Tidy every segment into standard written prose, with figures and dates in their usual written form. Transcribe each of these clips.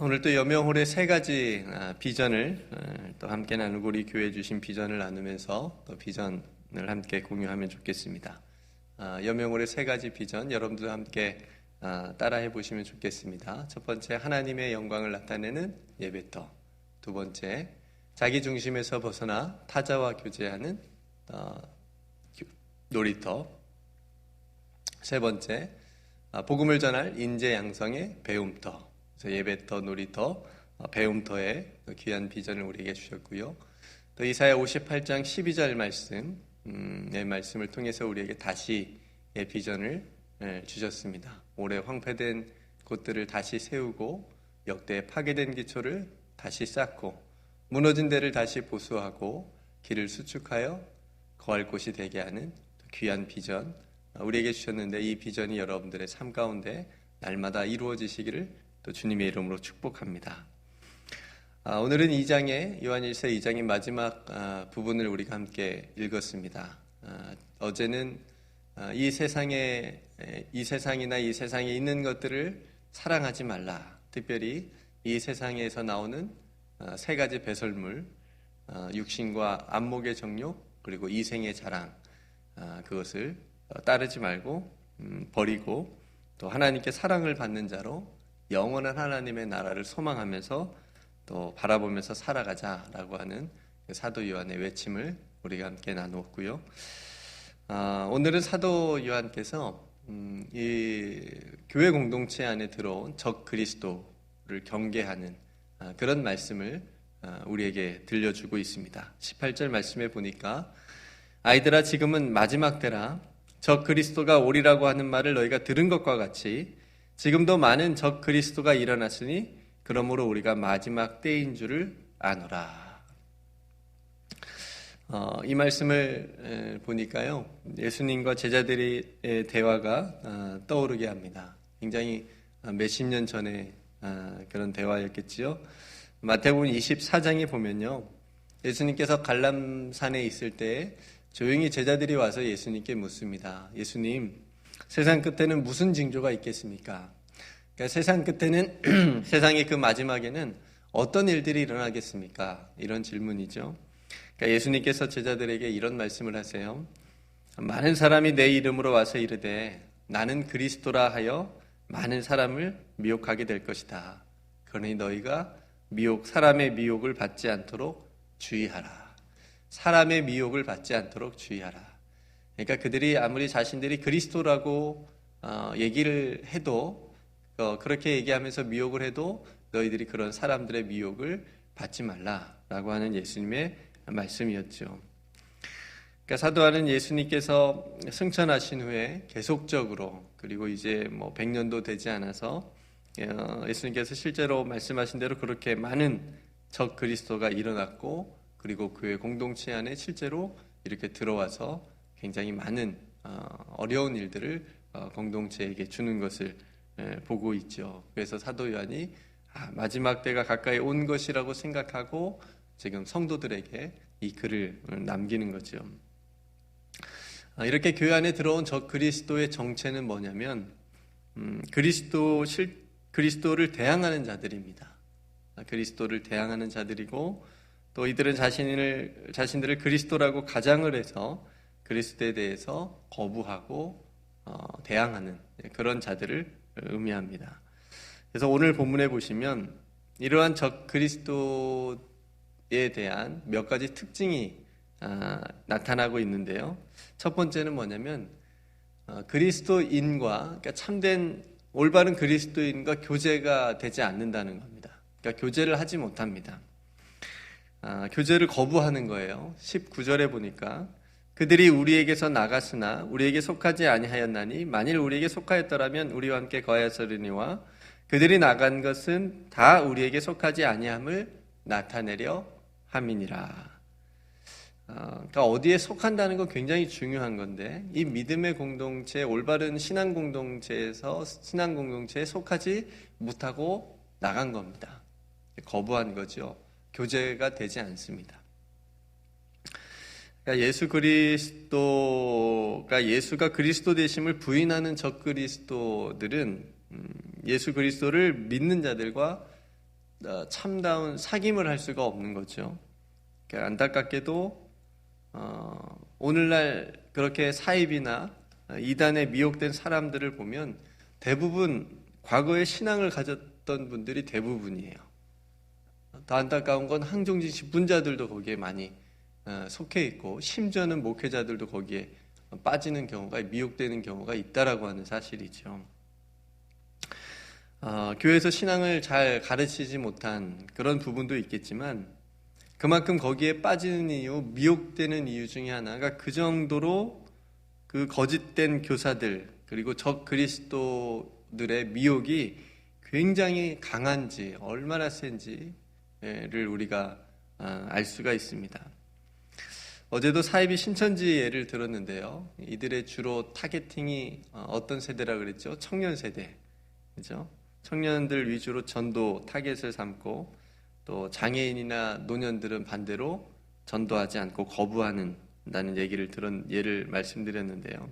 오늘 또 여명홀의 세 가지 비전을 또 함께 나누고 우리 교회에 주신 비전을 나누면서 또 비전을 함께 공유하면 좋겠습니다. 여명홀의 세 가지 비전 여러분들도 함께 따라해 보시면 좋겠습니다. 첫 번째, 하나님의 영광을 나타내는 예배터. 두 번째, 자기 중심에서 벗어나 타자와 교제하는 놀이터. 세 번째, 복음을 전할 인재 양성의 배움터. 예배터, 놀이터, 배움터의 귀한 비전을 우리에게 주셨고요. 또 이사야 58장 12절 말씀을 통해서 우리에게 다시 비전을 주셨습니다. 오래 황폐된 곳들을 다시 세우고 역대 파괴된 기초를 다시 쌓고 무너진 데를 다시 보수하고 길을 수축하여 거할 곳이 되게 하는 귀한 비전 우리에게 주셨는데, 이 비전이 여러분들의 삶 가운데 날마다 이루어지시기를 또 주님의 이름으로 축복합니다. 오늘은 2장의 요한일서 2장의 마지막 부분을 우리가 함께 읽었습니다. 어제는 이 세상이나 이 세상에 있는 것들을 사랑하지 말라. 특별히 이 세상에서 나오는 세 가지 배설물, 육신과 안목의 정욕, 그리고 이생의 자랑, 그것을 따르지 말고 버리고 또 하나님께 사랑을 받는 자로 영원한 하나님의 나라를 소망하면서 또 바라보면서 살아가자라고 하는 사도 요한의 외침을 우리가 함께 나누었고요. 오늘은 사도 요한께서 이 교회 공동체 안에 들어온 적 그리스도를 경계하는 그런 말씀을 우리에게 들려주고 있습니다. 18절 말씀에 보니까 아이들아, 지금은 마지막 때라. 적 그리스도가 오리라고 하는 말을 너희가 들은 것과 같이 지금도 많은 적 그리스도가 일어났으니 그러므로 우리가 마지막 때인 줄을 아노라. 이 말씀을 보니까요, 예수님과 제자들의 대화가 떠오르게 합니다. 굉장히 몇십 년 전에 그런 대화였겠지요. 마태복음 24장에 보면요, 예수님께서 갈람산에 있을 때 조용히 제자들이 와서 예수님께 묻습니다. 예수님, 세상 끝에는 무슨 징조가 있겠습니까? 그러니까 세상 끝에는 세상의 그 마지막에는 어떤 일들이 일어나겠습니까? 이런 질문이죠. 그러니까 예수님께서 제자들에게 이런 말씀을 하세요. 많은 사람이 내 이름으로 와서 이르되 나는 그리스도라 하여 많은 사람을 미혹하게 될 것이다. 그러니 너희가 사람의 미혹을 받지 않도록 주의하라. 사람의 미혹을 받지 않도록 주의하라. 그러니까 그들이 아무리 자신들이 그리스도라고 얘기를 해도 그렇게 얘기하면서 미혹을 해도 너희들이 그런 사람들의 미혹을 받지 말라라고 하는 예수님의 말씀이었죠. 그러니까 사도하는 예수님께서 승천하신 후에 계속적으로, 그리고 이제 100년도 되지 않아서 예수님께서 실제로 말씀하신 대로 그렇게 많은 적 그리스도가 일어났고, 그리고 교회 공동체 안에 실제로 이렇게 들어와서 굉장히 많은 어려운 일들을 공동체에게 주는 것을 보고 있죠. 그래서 사도 요한이 마지막 때가 가까이 온 것이라고 생각하고 지금 성도들에게 이 글을 남기는 거죠. 이렇게 교회 안에 들어온 적 그리스도의 정체는 뭐냐면 그리스도를 대항하는 자들입니다. 그리스도를 대항하는 자들이고, 또 이들은 자신들을 그리스도라고 가장을 해서 그리스도에 대해서 거부하고 대항하는 그런 자들을 의미합니다. 그래서 오늘 본문에 보시면 이러한 적 그리스도에 대한 몇 가지 특징이 나타나고 있는데요. 첫 번째는 뭐냐면 그리스도인과, 그러니까 참된 올바른 그리스도인과 교제가 되지 않는다는 겁니다. 그러니까 교제를 하지 못합니다. 교제를 거부하는 거예요. 19절에 보니까 그들이 우리에게서 나갔으나 우리에게 속하지 아니하였나니 만일 우리에게 속하였더라면 우리와 함께 거하였으리니와 그들이 나간 것은 다 우리에게 속하지 아니함을 나타내려 함이니라. 그러니까 어디에 속한다는 건 굉장히 중요한 건데, 이 믿음의 공동체, 올바른 신앙 공동체에 속하지 못하고 나간 겁니다. 거부한 거죠. 교제가 되지 않습니다. 그러니까 예수가 그리스도 되심을 부인하는 적 그리스도들은 예수 그리스도를 믿는 자들과 참다운 사귐을 할 수가 없는 거죠. 그러니까 안타깝게도 오늘날 그렇게 사입이나 이단에 미혹된 사람들을 보면 대부분 과거에 신앙을 가졌던 분들이 대부분이에요. 더 안타까운 건 항종직 집분자들도 거기에 많이 속해 있고, 심지어는 목회자들도 거기에 빠지는 경우가, 미혹되는 경우가 있다라고 하는 사실이죠. 교회에서 신앙을 잘 가르치지 못한 그런 부분도 있겠지만, 그만큼 거기에 빠지는 이유, 미혹되는 이유 중에 하나가 그 정도로 그 거짓된 교사들, 그리고 적 그리스도들의 미혹이 굉장히 강한지, 얼마나 센지를 우리가 알 수가 있습니다. 어제도 사이비 신천지 예를 들었는데요. 이들의 주로 타겟팅이 어떤 세대라 그랬죠? 청년 세대. 그죠? 청년들 위주로 전도 타겟을 삼고, 또 장애인이나 노년들은 반대로 전도하지 않고 거부하는다는 예를 말씀드렸는데요.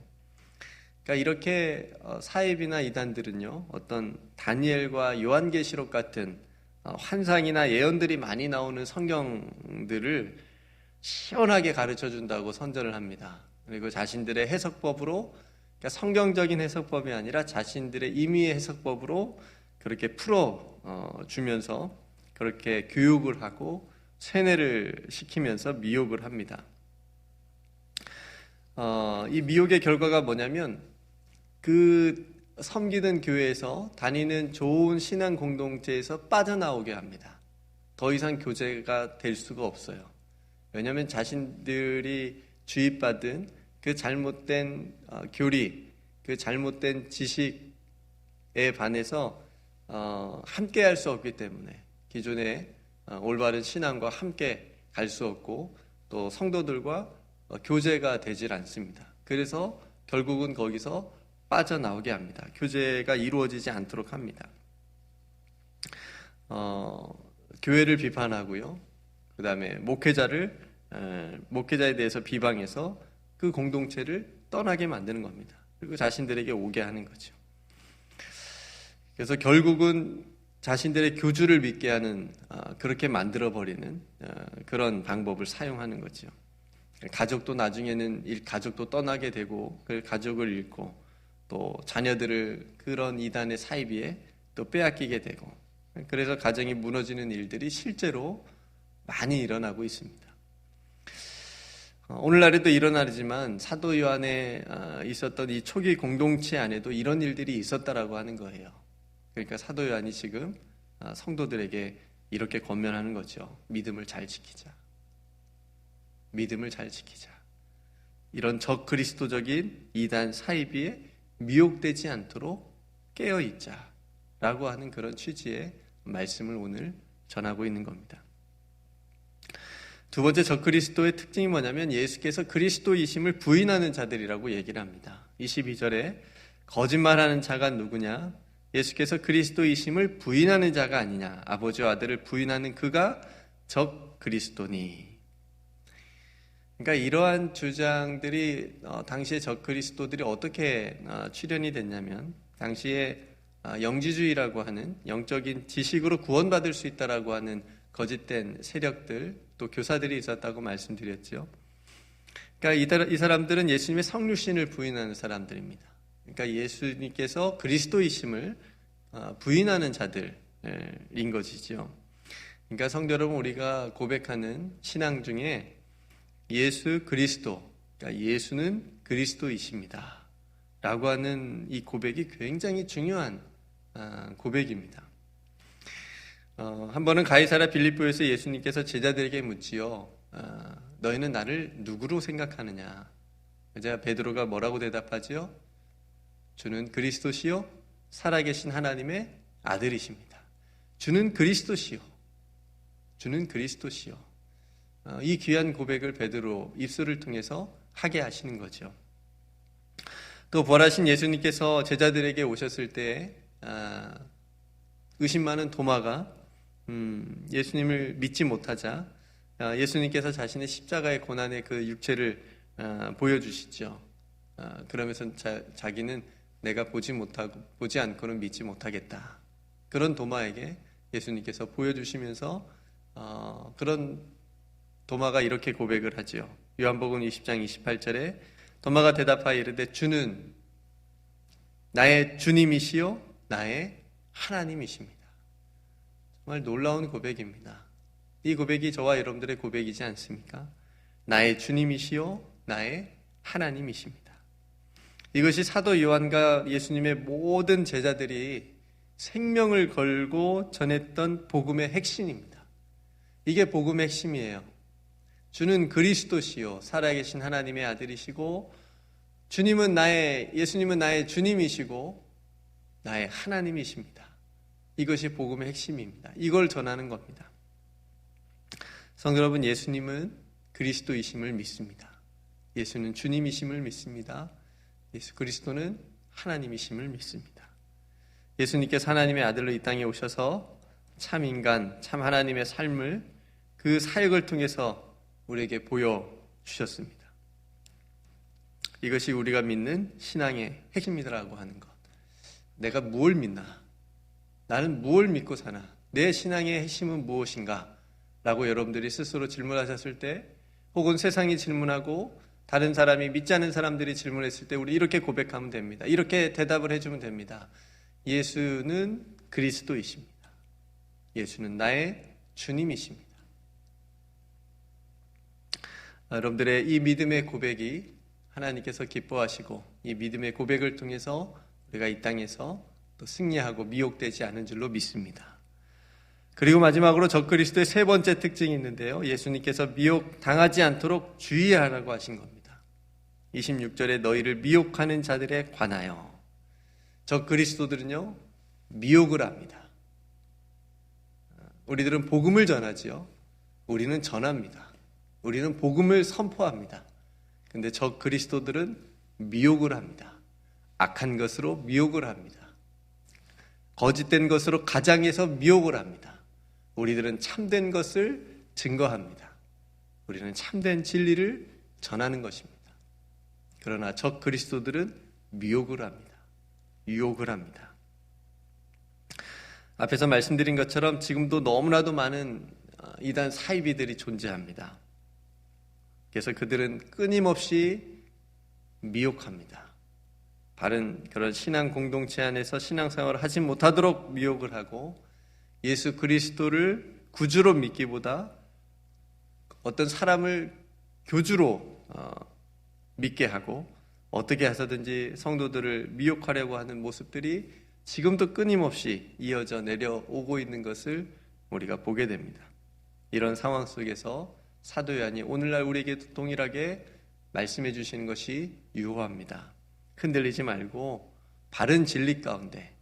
그러니까 이렇게 사입이나 이단들은요, 어떤 다니엘과 요한계시록 같은 환상이나 예언들이 많이 나오는 성경들을 시원하게 가르쳐 준다고 선전을 합니다. 그리고 자신들의 해석법으로, 그러니까 성경적인 해석법이 아니라 자신들의 임의의 해석법으로 그렇게 풀어 주면서 그렇게 교육을 하고 세뇌를 시키면서 미혹을 합니다. 이 미혹의 결과가 뭐냐면, 그 섬기는 교회에서, 다니는 좋은 신앙 공동체에서 빠져나오게 합니다. 더 이상 교제가 될 수가 없어요. 왜냐하면 자신들이 주입받은 그 잘못된 교리, 그 잘못된 지식에 반해서 함께 할 수 없기 때문에, 기존의 올바른 신앙과 함께 갈 수 없고, 또 성도들과 교제가 되질 않습니다. 그래서 결국은 거기서 빠져나오게 합니다. 교제가 이루어지지 않도록 합니다. 교회를 비판하고요. 그 다음에 목회자에 대해서 비방해서 그 공동체를 떠나게 만드는 겁니다. 그리고 자신들에게 오게 하는 거죠. 그래서 결국은 자신들의 교주를 믿게 하는, 그렇게 만들어버리는 그런 방법을 사용하는 거죠. 가족도 나중에는 가족도 떠나게 되고, 그 가족을 잃고, 또 자녀들을 그런 이단의 사이비에 또 빼앗기게 되고, 그래서 가정이 무너지는 일들이 실제로 많이 일어나고 있습니다. 오늘날에도 일어나지만 사도 요한에 있었던 이 초기 공동체 안에도 이런 일들이 있었다라고 하는 거예요. 그러니까 사도 요한이 지금 성도들에게 이렇게 권면하는 거죠. 믿음을 잘 지키자. 믿음을 잘 지키자. 이런 적그리스도적인 이단 사이비에 미혹되지 않도록 깨어있자 라고 하는 그런 취지의 말씀을 오늘 전하고 있는 겁니다. 두 번째, 적그리스도의 특징이 뭐냐면, 예수께서 그리스도이심을 부인하는 자들이라고 얘기를 합니다. 22절에 거짓말하는 자가 누구냐? 예수께서 그리스도이심을 부인하는 자가 아니냐? 아버지와 아들을 부인하는 그가 적그리스도니. 그러니까 이러한 주장들이 당시의 적그리스도들이 어떻게 출현이 됐냐면, 당시에 영지주의라고 하는, 영적인 지식으로 구원받을 수 있다라고 하는 거짓된 세력들, 또 교사들이 있었다고 말씀드렸죠. 그러니까 이 사람들은 예수님의 성육신을 부인하는 사람들입니다. 그러니까 예수님께서 그리스도이심을 부인하는 자들인 것이죠. 그러니까 성도 여러분, 우리가 고백하는 신앙 중에 예수 그리스도, 그러니까 예수는 그리스도이십니다 라고 하는 이 고백이 굉장히 중요한 고백입니다. 한 번은 가이사랴 빌립보에서 예수님께서 제자들에게 묻지요. 너희는 나를 누구로 생각하느냐? 이제 베드로가 뭐라고 대답하지요? 주는 그리스도시요 살아계신 하나님의 아들이십니다. 주는 그리스도시요. 주는 그리스도시요. 이 귀한 고백을 베드로 입술을 통해서 하게 하시는 거죠. 또 부활하신 예수님께서 제자들에게 오셨을 때 의심 많은 도마가 예수님을 믿지 못하자 예수님께서 자신의 십자가의 고난의 그 육체를 보여주시죠. 그러면서 자기는 내가 보지 않고는 믿지 못하겠다. 그런 도마에게 예수님께서 보여주시면서 그런 도마가 이렇게 고백을 하죠. 요한복음 20장 28절에 도마가 대답하여 이르되 주는 나의 주님이시요 나의 하나님이십니다. 정말 놀라운 고백입니다. 이 고백이 저와 여러분들의 고백이지 않습니까? 나의 주님이시요 나의 하나님이십니다. 이것이 사도 요한과 예수님의 모든 제자들이 생명을 걸고 전했던 복음의 핵심입니다. 이게 복음의 핵심이에요. 주는 그리스도시요 살아계신 하나님의 아들이시고 예수님은 나의 주님이시고 나의 하나님이십니다. 이것이 복음의 핵심입니다. 이걸 전하는 겁니다. 성도 여러분, 예수님은 그리스도이심을 믿습니다. 예수는 주님이심을 믿습니다. 예수 그리스도는 하나님이심을 믿습니다. 예수님께서 하나님의 아들로 이 땅에 오셔서 참 인간, 참 하나님의 삶을 그 사역을 통해서 우리에게 보여주셨습니다. 이것이 우리가 믿는 신앙의 핵심이라고 하는 것. 내가 무엇을 믿나? 나는 무엇을 믿고 사나? 내 신앙의 핵심은 무엇인가? 라고 여러분들이 스스로 질문하셨을 때, 혹은 세상이 질문하고 다른 사람이 믿지 않는 사람들이 질문했을 때 우리 이렇게 고백하면 됩니다. 이렇게 대답을 해주면 됩니다. 예수는 그리스도이십니다. 예수는 나의 주님이십니다. 여러분들의 이 믿음의 고백이 하나님께서 기뻐하시고 이 믿음의 고백을 통해서 우리가 이 땅에서 또 승리하고 미혹되지 않은 줄로 믿습니다. 그리고 마지막으로 적그리스도의 세 번째 특징이 있는데요. 예수님께서 미혹당하지 않도록 주의하라고 하신 겁니다. 26절에 너희를 미혹하는 자들에 관하여. 적그리스도들은요, 미혹을 합니다. 우리들은 복음을 전하지요. 우리는 전합니다. 우리는 복음을 선포합니다. 근데 적그리스도들은 미혹을 합니다. 악한 것으로 미혹을 합니다. 거짓된 것으로 가장해서 미혹을 합니다. 우리들은 참된 것을 증거합니다. 우리는 참된 진리를 전하는 것입니다. 그러나 적그리스도들은 미혹을 합니다. 유혹을 합니다. 앞에서 말씀드린 것처럼 지금도 너무나도 많은 이단 사이비들이 존재합니다. 그래서 그들은 끊임없이 미혹합니다. 바른 그런 신앙 공동체 안에서 신앙생활을 하지 못하도록 미혹을 하고 예수 그리스도를 구주로 믿기보다 어떤 사람을 교주로 믿게 하고 어떻게 해서든지 성도들을 미혹하려고 하는 모습들이 지금도 끊임없이 이어져 내려오고 있는 것을 우리가 보게 됩니다. 이런 상황 속에서 사도 요한이 오늘날 우리에게 동일하게 말씀해 주시는 것이 유효합니다. 흔들리지 말고 바른 진리 가운데,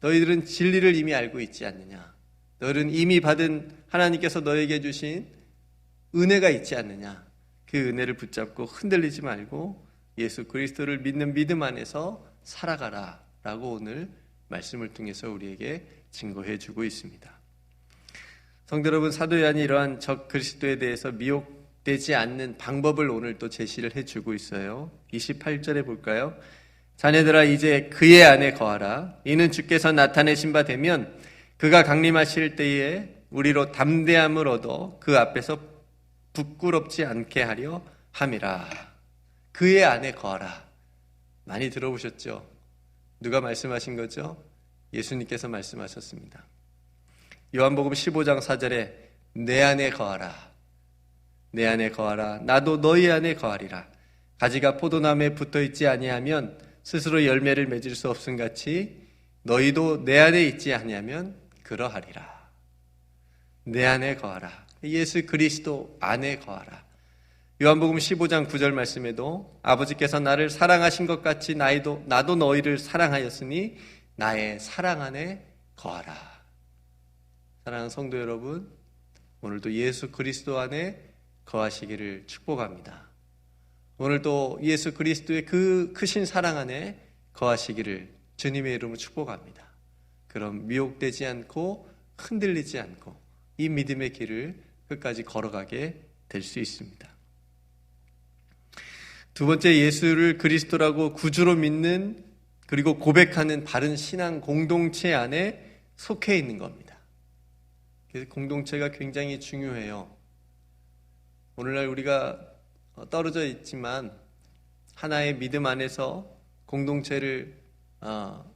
너희들은 진리를 이미 알고 있지 않느냐? 너희는 이미 받은 하나님께서 너에게 주신 은혜가 있지 않느냐? 그 은혜를 붙잡고 흔들리지 말고 예수 그리스도를 믿는 믿음 안에서 살아가라 라고 오늘 말씀을 통해서 우리에게 증거해 주고 있습니다. 성도 여러분, 사도 요한이 이러한 적 그리스도에 대해서 미혹되지 않는 방법을 오늘 또 제시를 해주고 있어요. 28절에 볼까요? 자네들아 이제 그의 안에 거하라. 이는 주께서 나타내신 바 되면 그가 강림하실 때에 우리로 담대함을 얻어 그 앞에서 부끄럽지 않게 하려 함이라. 그의 안에 거하라. 많이 들어보셨죠? 누가 말씀하신 거죠? 예수님께서 말씀하셨습니다. 요한복음 15장 4절에 내 안에 거하라. 내 안에 거하라. 나도 너희 안에 거하리라. 가지가 포도나무에 붙어있지 아니하면 스스로 열매를 맺을 수 없음같이 너희도 내 안에 있지 아니하면 그러하리라. 내 안에 거하라. 예수 그리스도 안에 거하라. 요한복음 15장 9절 말씀에도 아버지께서 나를 사랑하신 것 같이 나도 너희를 사랑하였으니 나의 사랑 안에 거하라. 사랑하는 성도 여러분, 오늘도 예수 그리스도 안에 거하시기를 축복합니다. 오늘도 예수 그리스도의 그 크신 사랑 안에 거하시기를 주님의 이름으로 축복합니다. 그럼 미혹되지 않고 흔들리지 않고 이 믿음의 길을 끝까지 걸어가게 될 수 있습니다. 두 번째, 예수를 그리스도라고 구주로 믿는 그리고 고백하는 바른 신앙 공동체 안에 속해 있는 겁니다. 그래서 공동체가 굉장히 중요해요. 오늘날 우리가 떨어져 있지만 하나의 믿음 안에서 공동체를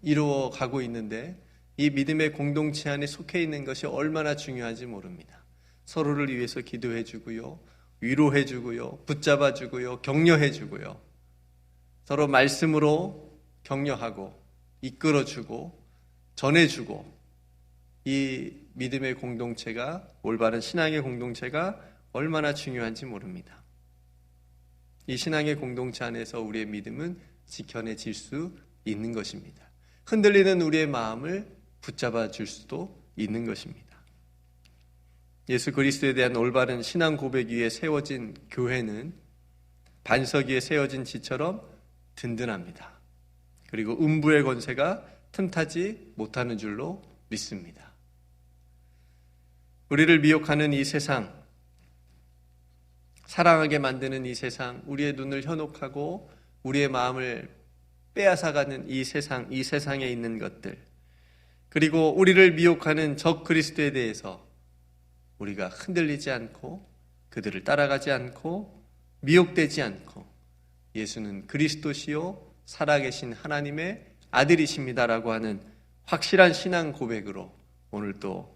이루어 가고 있는데, 이 믿음의 공동체 안에 속해 있는 것이 얼마나 중요한지 모릅니다. 서로를 위해서 기도해 주고요, 위로해 주고요, 붙잡아 주고요, 격려해 주고요, 서로 말씀으로 격려하고 이끌어 주고 전해 주고, 이 믿음의 공동체가, 올바른 신앙의 공동체가 얼마나 중요한지 모릅니다. 이 신앙의 공동체 안에서 우리의 믿음은 지켜내질 수 있는 것입니다. 흔들리는 우리의 마음을 붙잡아 줄 수도 있는 것입니다. 예수 그리스도에 대한 올바른 신앙 고백 위에 세워진 교회는 반석 위에 세워진 지처럼 든든합니다. 그리고 음부의 권세가 틈타지 못하는 줄로 믿습니다. 우리를 미혹하는 이 세상, 사랑하게 만드는 이 세상, 우리의 눈을 현혹하고 우리의 마음을 빼앗아가는 이 세상, 이 세상에 있는 것들, 그리고 우리를 미혹하는 적 그리스도에 대해서 우리가 흔들리지 않고 그들을 따라가지 않고 미혹되지 않고, 예수는 그리스도시요 살아계신 하나님의 아들이십니다라고 하는 확실한 신앙 고백으로 오늘 또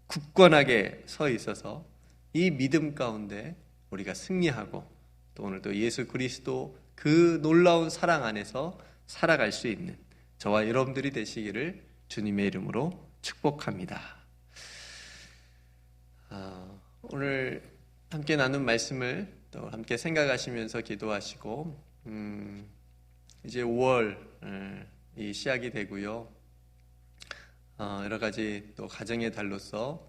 굳건하게 서 있어서 이 믿음 가운데 우리가 승리하고, 또 오늘도 예수 그리스도 그 놀라운 사랑 안에서 살아갈 수 있는 저와 여러분들이 되시기를 주님의 이름으로 축복합니다. 오늘 함께 나눈 말씀을 또 함께 생각하시면서 기도하시고, 이제 5월이 시작이 되고요. 여러 가지 또 가정의 달로서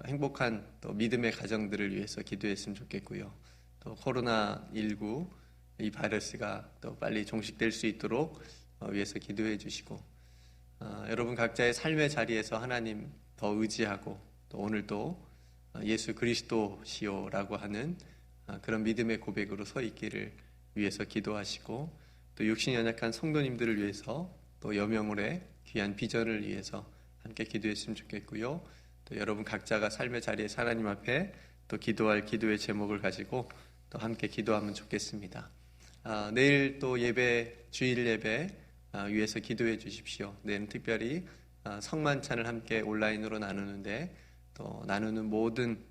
행복한 또 믿음의 가정들을 위해서 기도했으면 좋겠고요. 또 코로나19 이 바이러스가 또 빨리 종식될 수 있도록 위해서 기도해 주시고, 여러분 각자의 삶의 자리에서 하나님 더 의지하고, 또 오늘도 예수 그리스도시오라고 하는 그런 믿음의 고백으로 서 있기를 위해서 기도하시고, 또 육신 연약한 성도님들을 위해서 또 여명울의 귀한 비전을 위해서 함께 기도했으면 좋겠고요. 또 여러분 각자가 삶의 자리에서 하나님 앞에 또 기도할 기도의 제목을 가지고 또 함께 기도하면 좋겠습니다. 내일 또 예배, 주일 예배 위해서 기도해 주십시오. 내일은 특별히 성만찬을 함께 온라인으로 나누는데, 또 나누는 모든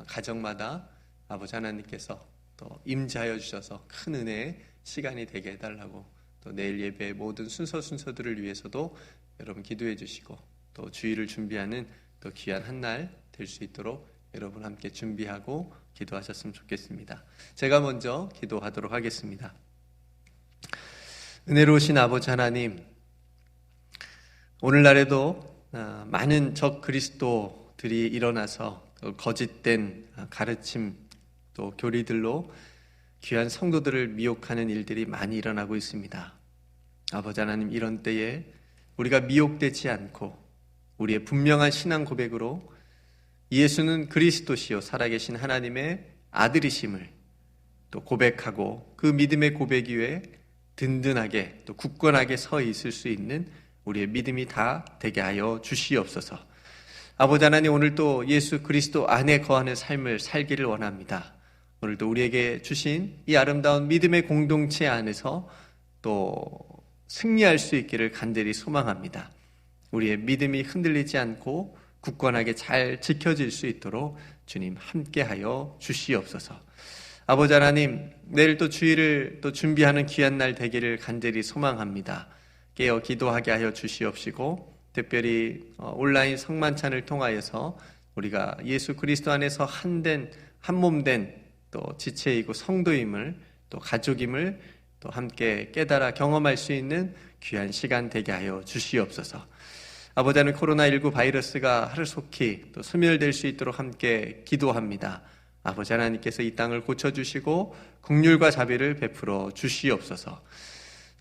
가정마다 아버지 하나님께서 또 임재하여 주셔서 큰 은혜의 시간이 되게 해달라고, 또 내일 예배의 모든 순서들을 위해서도 여러분 기도해 주시고, 또 주일을 준비하는 또 귀한 한 날 될 수 있도록 여러분 함께 준비하고 기도하셨으면 좋겠습니다. 제가 먼저 기도하도록 하겠습니다. 은혜로우신 아버지 하나님, 오늘날에도 많은 적 그리스도들이 일어나서 거짓된 가르침 또 교리들로 귀한 성도들을 미혹하는 일들이 많이 일어나고 있습니다. 아버지 하나님, 이런 때에 우리가 미혹되지 않고 우리의 분명한 신앙 고백으로 예수는 그리스도시요 살아계신 하나님의 아들이심을 또 고백하고, 그 믿음의 고백 위에 든든하게 또 굳건하게 서 있을 수 있는 우리의 믿음이 다 되게 하여 주시옵소서. 아버지 하나님, 오늘도 예수 그리스도 안에 거하는 삶을 살기를 원합니다. 오늘도 우리에게 주신 이 아름다운 믿음의 공동체 안에서 또 승리할 수 있기를 간절히 소망합니다. 우리의 믿음이 흔들리지 않고 굳건하게 잘 지켜질 수 있도록 주님 함께하여 주시옵소서. 아버지 하나님, 내일 또 주일을 또 준비하는 귀한 날 되기를 간절히 소망합니다. 깨어 기도하게 하여 주시옵시고, 특별히 온라인 성만찬을 통하여서 우리가 예수 그리스도 안에서 한 몸 된 또 지체이고 성도임을, 또 가족임을 또 함께 깨달아 경험할 수 있는 귀한 시간 되게 하여 주시옵소서. 아버지 하나님, 코로나19 바이러스가 하루속히 또 소멸될 수 있도록 함께 기도합니다. 아버지 하나님께서 이 땅을 고쳐주시고 긍휼과 자비를 베풀어 주시옵소서.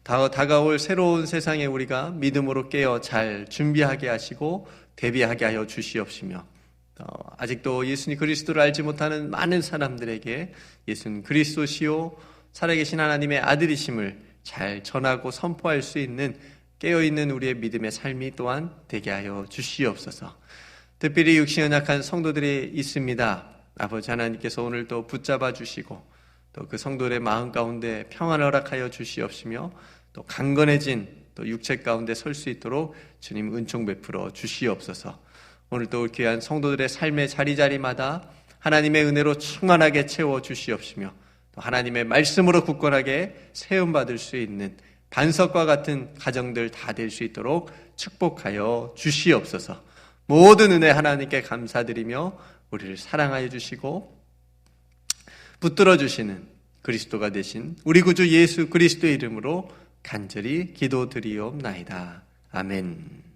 다가올 새로운 세상에 우리가 믿음으로 깨어 잘 준비하게 하시고 대비하게 하여 주시옵시며, 아직도 예수님 그리스도를 알지 못하는 많은 사람들에게 예수는 그리스도시요 살아계신 하나님의 아들이심을 잘 전하고 선포할 수 있는 깨어있는 우리의 믿음의 삶이 또한 되게 하여 주시옵소서. 특별히 육신 연약한 성도들이 있습니다. 아버지 하나님께서 오늘 또 붙잡아 주시고 또 그 성도들의 마음 가운데 평안을 허락하여 주시옵시며 또 강건해진 또 육체 가운데 설 수 있도록 주님 은총 베풀어 주시옵소서. 오늘 또 귀한 성도들의 삶의 자리자리마다 하나님의 은혜로 충만하게 채워 주시옵시며 또 하나님의 말씀으로 굳건하게 세움받을 수 있는 반석과 같은 가정들 다 될 수 있도록 축복하여 주시옵소서. 모든 은혜 하나님께 감사드리며 우리를 사랑하여 주시고 붙들어 주시는 그리스도가 되신 우리 구주 예수 그리스도의 이름으로 간절히 기도드리옵나이다. 아멘.